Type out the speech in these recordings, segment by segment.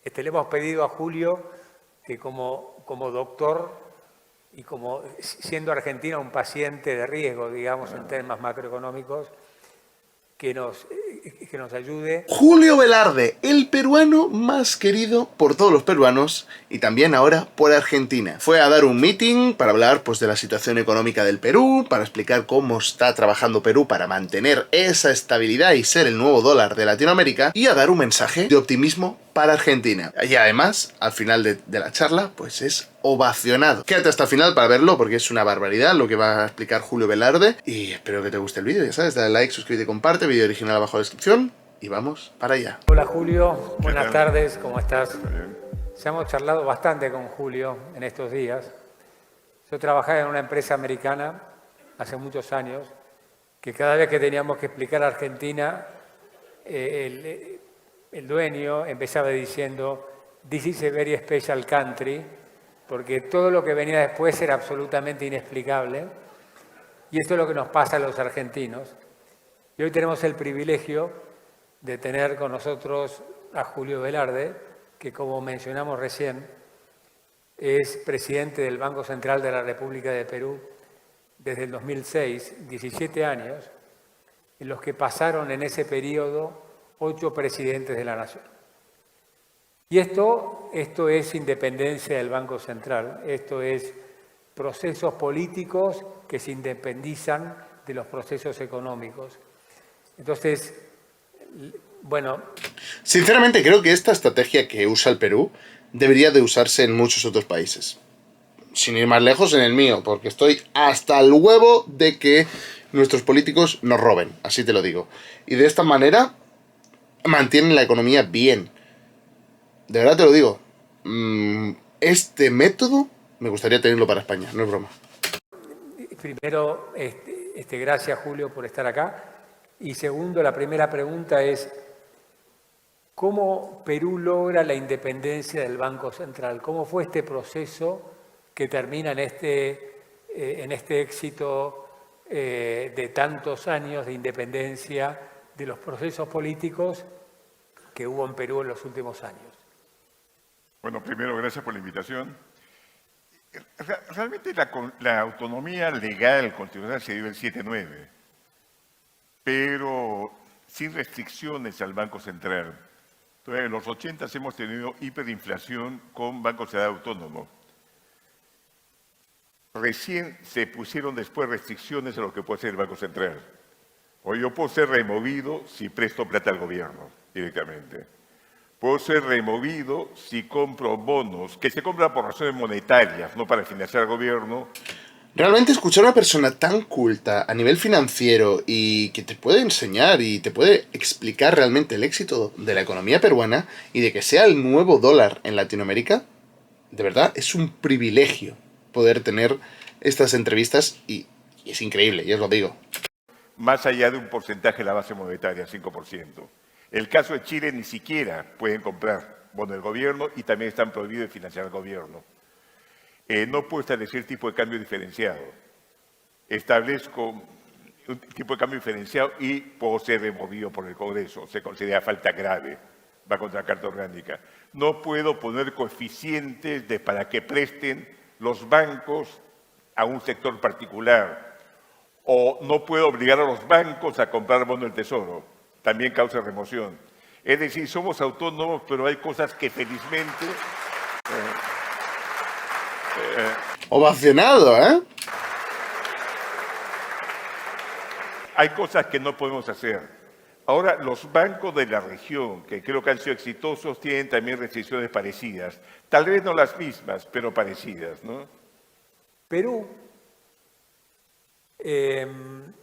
Le hemos pedido a Julio que como doctor y como siendo Argentina un paciente de riesgo, digamos, en temas macroeconómicos, que nos ayude. Julio Velarde, el peruano más querido por todos los peruanos y también ahora por Argentina. Fue a dar un meeting para hablar de la situación económica del Perú, para explicar cómo está trabajando Perú para mantener esa estabilidad y ser el nuevo dólar de Latinoamérica, y a dar un mensaje de optimismo para Argentina. Y además, al final de la charla, es ovacionado. Quédate hasta el final para verlo, porque es una barbaridad lo que va a explicar Julio Velarde. Y espero que te guste el vídeo, ya sabes, dale like, suscríbete, comparte, vídeo original abajo en la descripción. Y vamos para allá. Hola Julio, buenas tardes, ¿cómo estás? Ya hemos charlado bastante con Julio en estos días. Yo trabajaba en una empresa americana hace muchos años, que cada vez que teníamos que explicar a Argentina, el dueño empezaba diciendo "This is a very special country", porque todo lo que venía después era absolutamente inexplicable. Y esto es lo que nos pasa a los argentinos. Y hoy tenemos el privilegio de tener con nosotros a Julio Velarde, que como mencionamos recién, es presidente del Banco Central de la República de Perú desde el 2006, 17 años, en los que pasaron en ese periodo 8 presidentes de la nación. Y esto es independencia del Banco Central, esto es procesos políticos que se independizan de los procesos económicos. Entonces, bueno... Sinceramente creo que esta estrategia que usa el Perú debería de usarse en muchos otros países. Sin ir más lejos, en el mío, porque estoy hasta el huevo de que nuestros políticos nos roben, así te lo digo. Y de esta manera mantienen la economía bien. De verdad te lo digo. Este método me gustaría tenerlo para España, no es broma. Primero, gracias Julio por estar acá. Y segundo, la primera pregunta es, ¿cómo Perú logra la independencia del Banco Central? ¿Cómo fue este proceso que termina en este éxito de tantos años de independencia de los procesos políticos que hubo en Perú en los últimos años? Bueno, primero, gracias por la invitación. Realmente la autonomía legal constitucional se dio el 7-9, pero sin restricciones al Banco Central. Entonces, en los 80 hemos tenido hiperinflación con Banco Central Autónomo. Recién se pusieron después restricciones a lo que puede hacer el Banco Central. O yo puedo ser removido si presto plata al gobierno directamente. Puedo ser removido si compro bonos, que se compran por razones monetarias, no para financiar al gobierno. Realmente escuchar a una persona tan culta a nivel financiero y que te puede enseñar y te puede explicar realmente el éxito de la economía peruana y de que sea el nuevo dólar en Latinoamérica, de verdad es un privilegio poder tener estas entrevistas y es increíble, ya os lo digo. Más allá de un porcentaje de la base monetaria, 5%. El caso de Chile ni siquiera pueden comprar bonos del gobierno y también están prohibidos de financiar al gobierno. No puedo establecer tipo de cambio diferenciado. Establezco un tipo de cambio diferenciado y puedo ser removido por el Congreso. Se considera falta grave, va contra la Carta Orgánica. No puedo poner coeficientes para que presten los bancos a un sector particular. O no puedo obligar a los bancos a comprar bonos del Tesoro. También causa remoción. Es decir, somos autónomos, pero hay cosas que felizmente... Ovacionado, ¿eh? Hay cosas que no podemos hacer. Ahora, los bancos de la región, que creo que han sido exitosos, tienen también restricciones parecidas. Tal vez no las mismas, pero parecidas, ¿no? Perú, en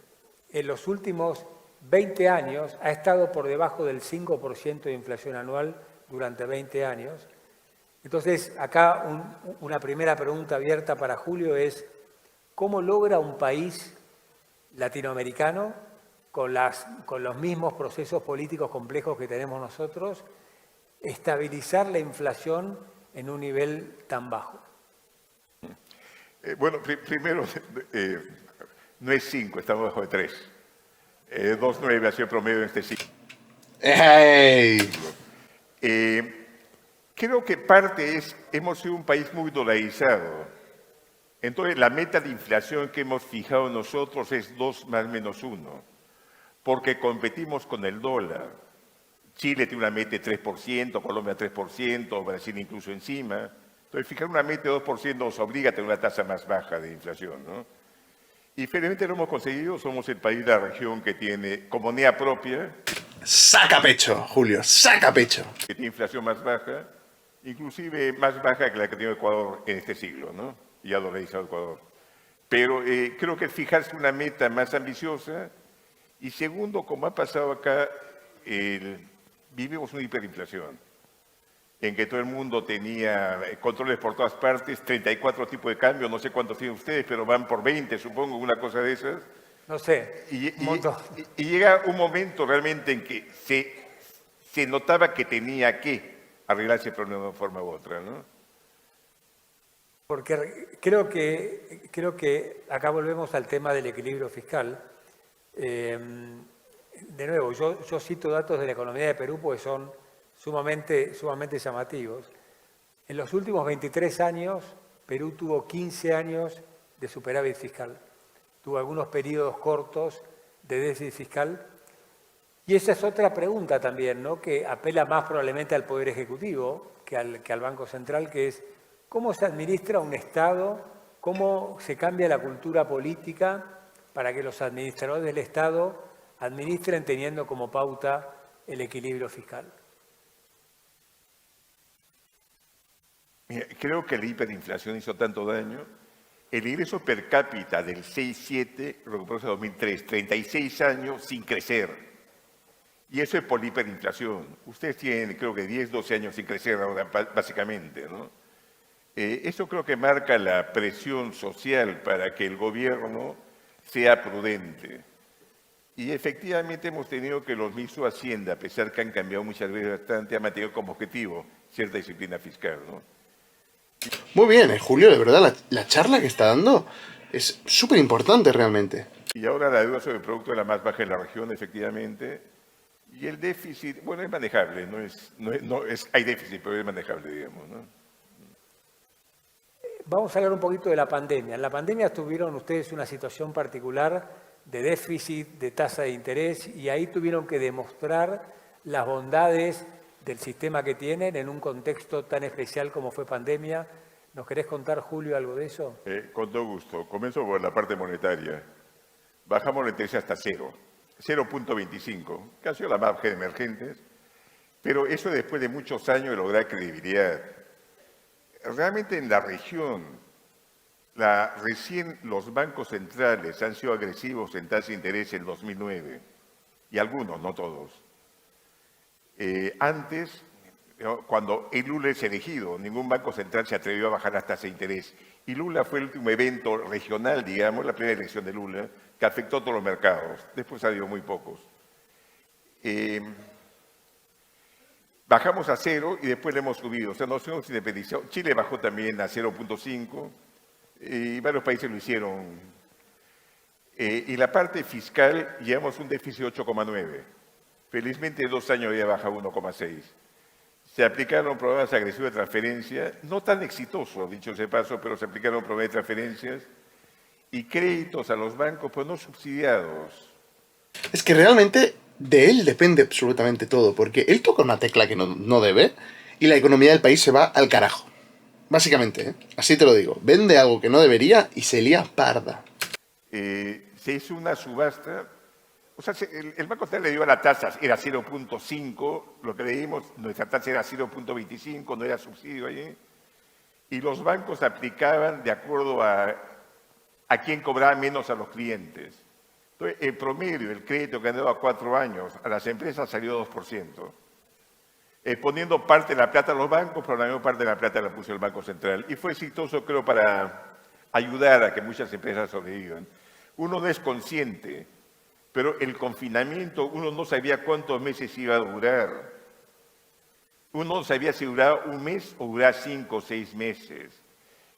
los últimos 20 años, ha estado por debajo del 5% de inflación anual durante 20 años. Entonces, acá una primera pregunta abierta para Julio es, ¿cómo logra un país latinoamericano, con los mismos procesos políticos complejos que tenemos nosotros, estabilizar la inflación en un nivel tan bajo? Bueno, primero, no es 5, estamos bajo de 3. 2,9 ha sido el promedio en este ciclo. ¡Hey! Creo que parte es, hemos sido un país muy dolarizado. Entonces, la meta de inflación que hemos fijado nosotros es 2 más menos 1, porque competimos con el dólar. Chile tiene una meta de 3%, Colombia 3%, Brasil incluso encima. Entonces, fijar una meta de 2% nos obliga a tener una tasa más baja de inflación, ¿no? Y felizmente lo hemos conseguido, somos el país de la región que tiene como moneda propia, Saca pecho, Julio, saca pecho. que tiene inflación más baja, inclusive más baja que la que tiene Ecuador en este siglo, ¿no? Y ha dolarizado Ecuador. Pero creo que fijarse una meta más ambiciosa, y segundo, como ha pasado acá, vivimos una hiperinflación, en que todo el mundo tenía controles por todas partes, 34 tipos de cambio, no sé cuántos tienen ustedes, pero van por 20, supongo, una cosa de esas. No sé, un montón. Y llega un momento realmente en que se notaba que tenía que arreglarse el problema de una forma u otra, ¿no? Porque creo que acá volvemos al tema del equilibrio fiscal. De nuevo, yo cito datos de la economía de Perú porque son sumamente llamativos. En los últimos 23 años, Perú tuvo 15 años de superávit fiscal. Tuvo algunos periodos cortos de déficit fiscal. Y esa es otra pregunta también, ¿no? Que apela más probablemente al Poder Ejecutivo que al Banco Central, que es cómo se administra un Estado, cómo se cambia la cultura política para que los administradores del Estado administren teniendo como pauta el equilibrio fiscal. Mira, creo que la hiperinflación hizo tanto daño. El ingreso per cápita del 6-7 recuperó en 2003, 36 años sin crecer. Y eso es por la hiperinflación. Ustedes tienen, creo que 10, 12 años sin crecer ahora, básicamente, ¿no? Eso creo que marca la presión social para que el gobierno sea prudente. Y efectivamente hemos tenido que los ministros de Hacienda, a pesar que han cambiado muchas veces bastante, han mantenido como objetivo cierta disciplina fiscal, ¿no? Muy bien, Julio, de verdad, la charla que está dando es súper importante realmente. Y ahora la deuda sobre el producto es la más baja en la región, efectivamente. Y el déficit, bueno, es manejable, hay déficit, pero es manejable, digamos, ¿no? Vamos a hablar un poquito de la pandemia. En la pandemia tuvieron ustedes una situación particular de déficit, de tasa de interés, y ahí tuvieron que demostrar las bondades del sistema que tienen en un contexto tan especial como fue pandemia. ¿Nos querés contar, Julio, algo de eso? Con todo gusto. Comienzo por la parte monetaria. Bajamos la interés hasta 0.25, que ha sido la más baja de emergentes, pero eso después de muchos años de lograr credibilidad. Realmente en la región, recién los bancos centrales han sido agresivos en tasa de interés en 2009, y algunos, no todos. Antes, cuando el Lula es elegido, ningún banco central se atrevió a bajar las tasas de interés. Y Lula fue el último evento regional, digamos, la primera elección de Lula, que afectó a todos los mercados. Después ha habido muy pocos. Bajamos a 0 y después le hemos subido. O sea, nos hemos independizado. Chile bajó también a 0.5 y varios países lo hicieron. Y la parte fiscal, llevamos un déficit de 8,9. Felizmente 2 años ya baja 1,6. Se aplicaron programas agresivos de transferencia, no tan exitosos, dicho sea de paso, pero se aplicaron programas de transferencias y créditos a los bancos, pues no subsidiados. Es que realmente de él depende absolutamente todo, porque él toca una tecla que no debe y la economía del país se va al carajo. Básicamente, ¿eh? Así te lo digo. Vende algo que no debería y se lía parda. Se hizo una subasta. O sea, el Banco Central le dio a la tasa, era 0.5, lo que leímos, nuestra tasa era 0.25, no era subsidio allí. Y los bancos aplicaban de acuerdo a quién cobraba menos a los clientes. Entonces, el promedio del crédito que han dado a 4 años a las empresas salió 2%. Poniendo parte de la plata a los bancos, pero la mayor parte de la plata la puso el Banco Central. Y fue exitoso, creo, para ayudar a que muchas empresas sobrevivan. Uno no es consciente, pero el confinamiento, uno no sabía cuántos meses iba a durar. Uno no sabía si duraba un mes o duraba 5 o 6 meses.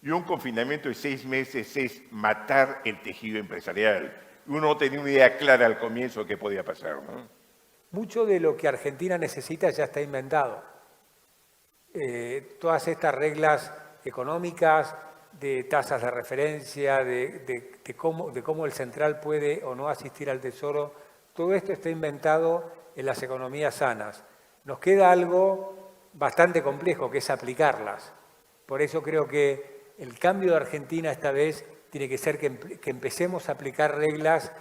Y un confinamiento de 6 meses es matar el tejido empresarial. Uno no tenía una idea clara al comienzo de qué podía pasar, ¿no? Mucho de lo que Argentina necesita ya está inventado. todas estas reglas económicas, de tasas de referencia, de cómo el central puede o no asistir al tesoro, todo esto está inventado en las economías sanas. Nos queda algo bastante complejo, que es aplicarlas. Por eso creo que el cambio de Argentina esta vez tiene que ser que empecemos a aplicar reglas.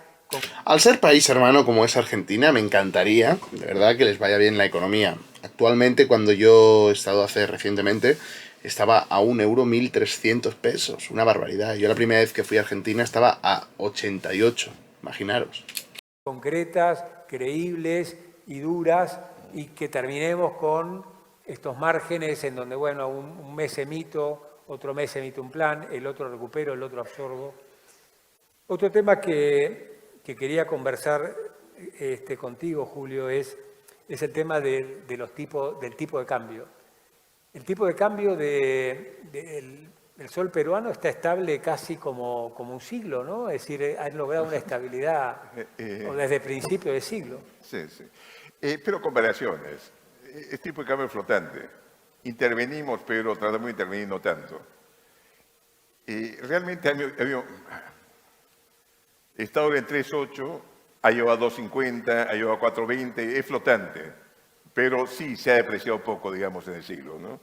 Al ser país hermano como es Argentina, me encantaría, de verdad, que les vaya bien la economía. Actualmente, cuando yo he estado recientemente, estaba a 1,13 €, una barbaridad. Yo la primera vez que fui a Argentina estaba a 88, imaginaros. Concretas, creíbles y duras, y que terminemos con estos márgenes en donde, bueno, un mes emito, otro mes emito un plan, el otro recupero, el otro absorbo. Otro tema que quería conversar contigo, Julio, es el tema del tipo de cambio. El tipo de cambio del sol peruano está estable casi como un siglo, ¿no? Es decir, han logrado una estabilidad o desde principio de siglo. Sí, sí. Pero con variaciones. Es tipo de cambio flotante. Intervenimos, pero tratamos de intervenir no tanto. Realmente está ahora en 3,8, ha llegado a 2,50, ha llegado a 4,20, es flotante. Pero sí se ha depreciado poco, digamos, en el siglo, ¿no?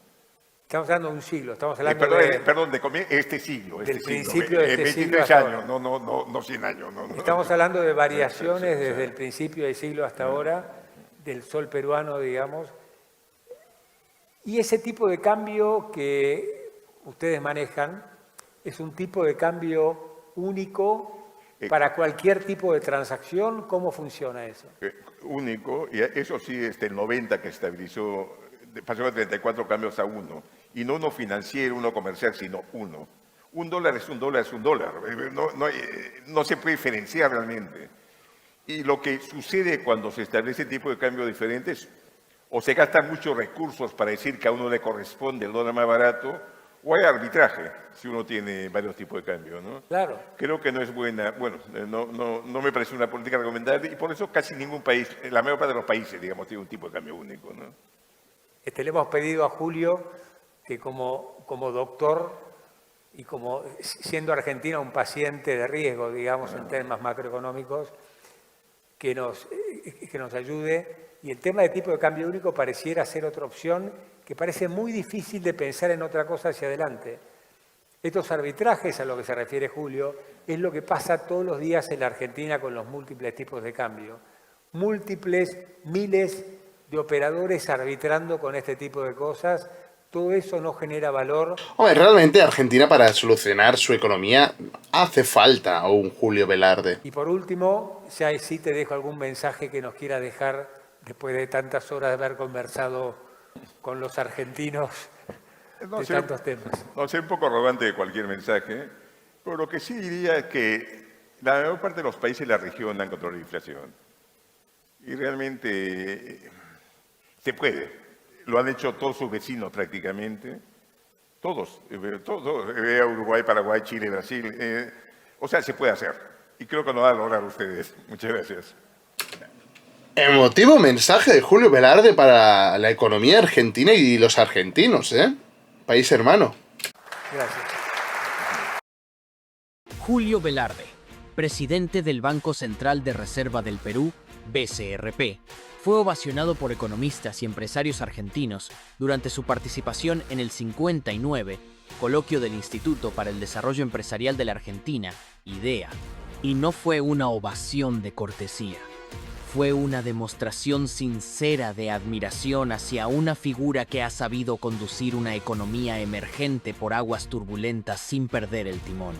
Estamos hablando de un siglo, estamos hablando de este siglo. Del principio de este siglo 23 años, no 100 años. No. Estamos hablando de variaciones desde el principio del siglo hasta ahora, del sol peruano, digamos. Y ese tipo de cambio que ustedes manejan es un tipo de cambio único para cualquier tipo de transacción. ¿Cómo funciona eso? Único, y eso sí, el 90 que estabilizó, pasó de 34 cambios a 1, y no uno financiero, uno comercial, sino uno. $1 es $1 es $1, no se puede diferenciar realmente. Y lo que sucede cuando se establece tipo de cambio diferentes, o se gastan muchos recursos para decir que a uno le corresponde el dólar más barato, o hay arbitraje, si uno tiene varios tipos de cambio, ¿no? Claro. Creo que no es buena, no me parece una política recomendable, y por eso casi ningún país, la mayor parte de los países, digamos, tiene un tipo de cambio único, ¿no? Le hemos pedido a Julio que como doctor y como siendo Argentina un paciente de riesgo, digamos, en temas macroeconómicos, que nos ayude. Y el tema de tipo de cambio único pareciera ser otra opción que parece muy difícil de pensar en otra cosa hacia adelante. Estos arbitrajes a lo que se refiere Julio es lo que pasa todos los días en la Argentina con los múltiples tipos de cambio. Múltiples, miles de operadores arbitrando con este tipo de cosas. Todo eso no genera valor. Hombre, realmente Argentina, para solucionar su economía, hace falta un Julio Velarde. Y por último, ya sí te dejo algún mensaje que nos quiera dejar después de tantas horas de haber conversado con los argentinos de tantos temas. No sé, un poco arrogante de cualquier mensaje, pero lo que sí diría es que la mayor parte de los países de la región han controlado la inflación. Y realmente se puede. Lo han hecho todos sus vecinos prácticamente. Todos. Uruguay, Paraguay, Chile, Brasil. O sea, se puede hacer. Y creo que lo van a lograr ustedes. Muchas gracias. Emotivo mensaje de Julio Velarde para la economía argentina y los argentinos, ¿eh? País hermano. Gracias. Julio Velarde, presidente del Banco Central de Reserva del Perú, BCRP, fue ovacionado por economistas y empresarios argentinos durante su participación en el 59 coloquio del Instituto para el Desarrollo Empresarial de la Argentina, IDEA. Y no fue una ovación de cortesía. Fue una demostración sincera de admiración hacia una figura que ha sabido conducir una economía emergente por aguas turbulentas sin perder el timón.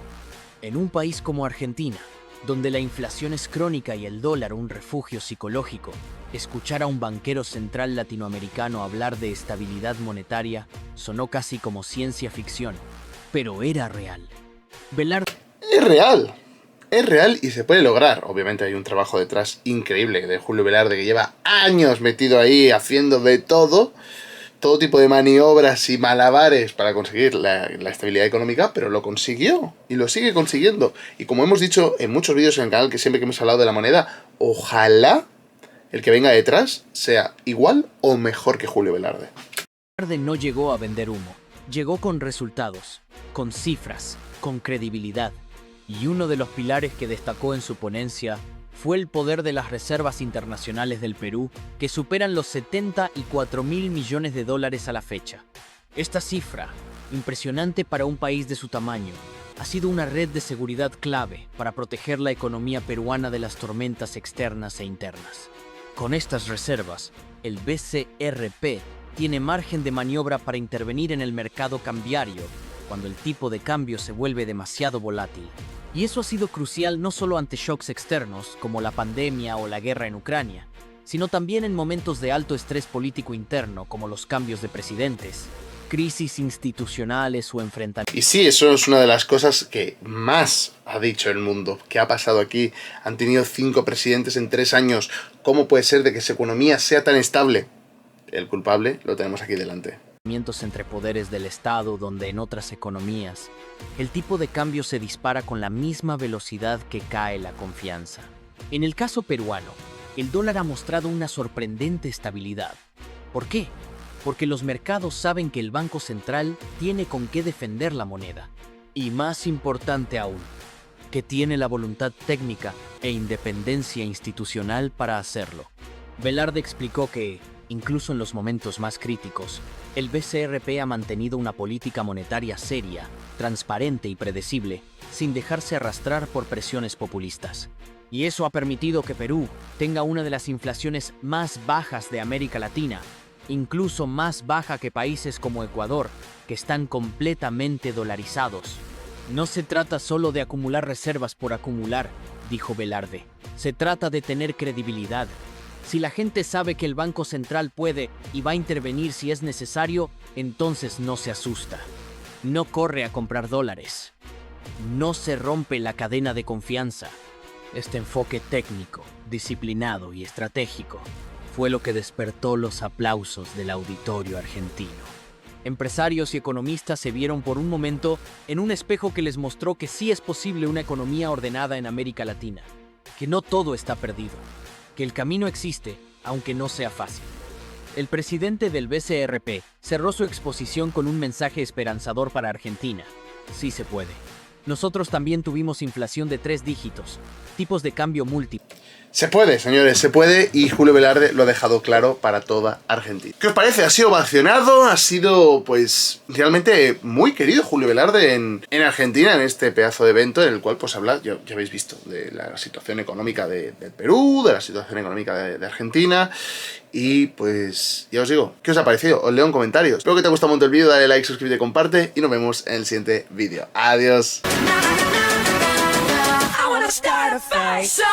En un país como Argentina, donde la inflación es crónica y el dólar un refugio psicológico, escuchar a un banquero central latinoamericano hablar de estabilidad monetaria sonó casi como ciencia ficción, pero era real. Velarde... Es real y se puede lograr. Obviamente hay un trabajo detrás increíble de Julio Velarde, que lleva años metido ahí haciendo de todo tipo de maniobras y malabares para conseguir la estabilidad económica, pero lo consiguió y lo sigue consiguiendo. Y como hemos dicho en muchos vídeos en el canal, que siempre que hemos hablado de la moneda, ojalá el que venga detrás sea igual o mejor que Julio Velarde. Velarde no llegó a vender humo, llegó con resultados, con cifras, con credibilidad. Y uno de los pilares que destacó en su ponencia fue el poder de las reservas internacionales del Perú, que superan los 74.000 millones de dólares a la fecha. Esta cifra, impresionante para un país de su tamaño, ha sido una red de seguridad clave para proteger la economía peruana de las tormentas externas e internas. Con estas reservas, el BCRP tiene margen de maniobra para intervenir en el mercado cambiario cuando el tipo de cambio se vuelve demasiado volátil. Y eso ha sido crucial no solo ante shocks externos como la pandemia o la guerra en Ucrania, sino también en momentos de alto estrés político interno como los cambios de presidentes, crisis institucionales o enfrentamientos. Y sí, eso es una de las cosas que más ha dicho el mundo. ¿Qué ha pasado aquí? Han tenido 5 presidentes en 3 años. ¿Cómo puede ser de que su economía sea tan estable? El culpable lo tenemos aquí delante. Entre poderes del Estado, donde en otras economías el tipo de cambio se dispara con la misma velocidad que cae la confianza. En el caso peruano, el dólar ha mostrado una sorprendente estabilidad. ¿Por qué? Porque los mercados saben que el Banco Central tiene con qué defender la moneda. Y más importante aún, que tiene la voluntad técnica e independencia institucional para hacerlo. Velarde explicó que, incluso en los momentos más críticos, el BCRP ha mantenido una política monetaria seria, transparente y predecible, sin dejarse arrastrar por presiones populistas. Y eso ha permitido que Perú tenga una de las inflaciones más bajas de América Latina, incluso más baja que países como Ecuador, que están completamente dolarizados. No se trata solo de acumular reservas por acumular, dijo Velarde. Se trata de tener credibilidad. Si la gente sabe que el Banco Central puede y va a intervenir si es necesario, entonces no se asusta. No corre a comprar dólares. No se rompe la cadena de confianza. Este enfoque técnico, disciplinado y estratégico fue lo que despertó los aplausos del auditorio argentino. Empresarios y economistas se vieron por un momento en un espejo que les mostró que sí es posible una economía ordenada en América Latina, que no todo está perdido, que el camino existe, aunque no sea fácil. El presidente del BCRP cerró su exposición con un mensaje esperanzador para Argentina. Sí se puede. Nosotros también tuvimos inflación de 3 dígitos, tipos de cambio múltiples. Se puede, señores, se puede, y Julio Velarde lo ha dejado claro para toda Argentina. ¿Qué os parece? Ha sido ovacionado, ha sido, pues, realmente muy querido Julio Velarde en Argentina, en este pedazo de evento en el cual, pues, habla, ya habéis visto, de la situación económica del Perú, de la situación económica de Argentina, y, pues, ya os digo, ¿qué os ha parecido? Os leo en comentarios. Espero que te haya gustado mucho el vídeo, dale like, suscríbete, comparte, y nos vemos en el siguiente vídeo. ¡Adiós! Start a fight. So